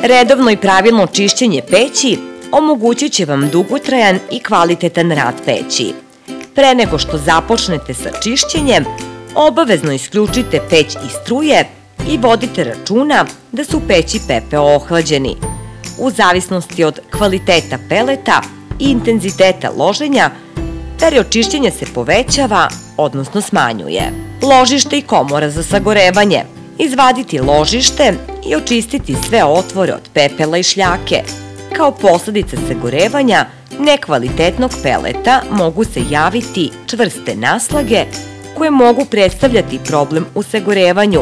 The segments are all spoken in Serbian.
Redovno i pravilno čišćenje peći omogućit će vam dugotrajan i kvalitetan rad peći. Pre nego što započnete sa čišćenjem, obavezno isključite peć iz struje i vodite računa da su peći pepeo ohlađeni. U zavisnosti od kvaliteta peleta i intenziteta loženja, period čišćenja se povećava, odnosno smanjuje. Ložište i komora za sagorevanje. Izvaditi ložište i očistiti sve otvore od pepela i šljake. Kao posledica sagorevanja nekvalitetnog peleta mogu se javiti čvrste naslage koje mogu predstavljati problem u sagorevanju.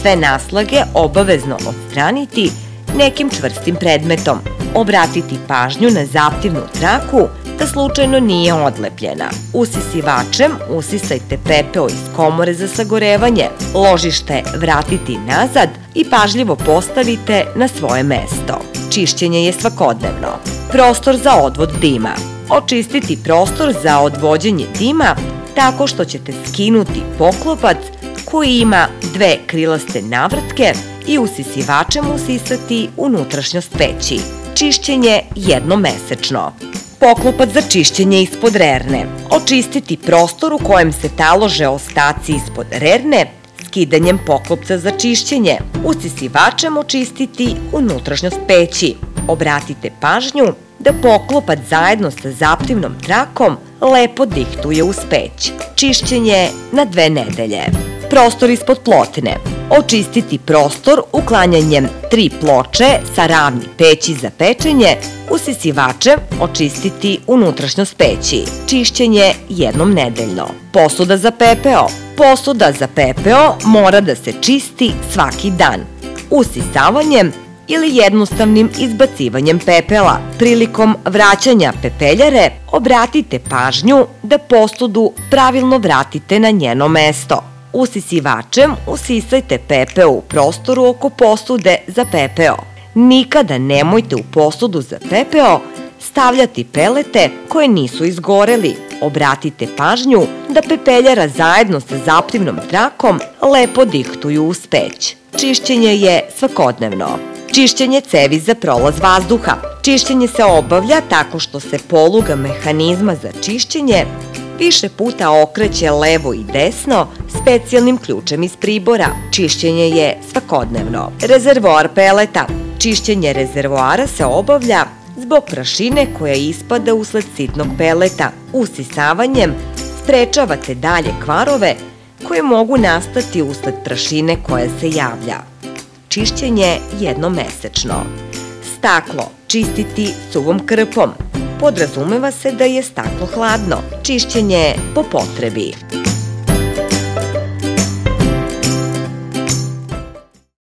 Sve naslage obavezno odstraniti nekim čvrstim predmetom. Obratiti pažnju na zaptivnu traku da slučajno nije odlepljena. Usisivačem usisajte pepeo iz komore za sagorevanje. Ložište vratiti nazad i pažljivo postavite na svoje mesto. Čišćenje je svakodnevno. Prostor za odvod dima. Očistiti prostor za odvođenje dima tako što ćete skinuti poklopac koji ima dve krilaste navrtke i usisivačem usisati unutrašnjost peći. Čišćenje jednomesečno. Poklopac za čišćenje ispod rerne. Očistiti prostor u kojem se talože ostaci ispod rerne skidanjem poklopca za čišćenje. Usisivačem očistiti unutrašnjost peći. Obratite pažnju da poklopac zajedno sa zaptivnom trakom lepo dihtuje uz peć. Čišćenje na 2 nedelje. Prostor ispod plotne. Očistiti prostor uklanjanjem 3 ploče sa ravni peći za pečenje, usisivačem očistiti unutrašnjost peći. Čišćenje jednom nedeljno. Posuda za pepeo. Posuda za pepeo mora da se čisti svaki dan. Usisavanjem ili jednostavnim izbacivanjem pepela. Prilikom vraćanja pepeljare obratite pažnju da posudu pravilno vratite na njeno mesto. Usisivačem usisajte pepeo u prostoru oko posude za pepeo. Nikada nemojte u posudu za pepeo stavljati pelete koje nisu izgoreli. Obratite pažnju da pepeljara zajedno sa zaptivnom trakom lepo dihtuju uz peć. Čišćenje je svakodnevno. Čišćenje cevi za prolaz vazduha. Čišćenje se obavlja tako što se poluga mehanizma za čišćenje više puta okreće levo i desno specijalnim ključem iz pribora. Čišćenje je svakodnevno. Rezervoar peleta. Čišćenje rezervoara se obavlja zbog prašine koja ispada usled sitnog peleta. Usisavanjem sprečavate dalje kvarove koje mogu nastati usled prašine koja se javlja. Čišćenje jednomesečno. Staklo. Čistiti suvom krpom. Podrazumeva se da je staklo hladno. Čišćenje po potrebi.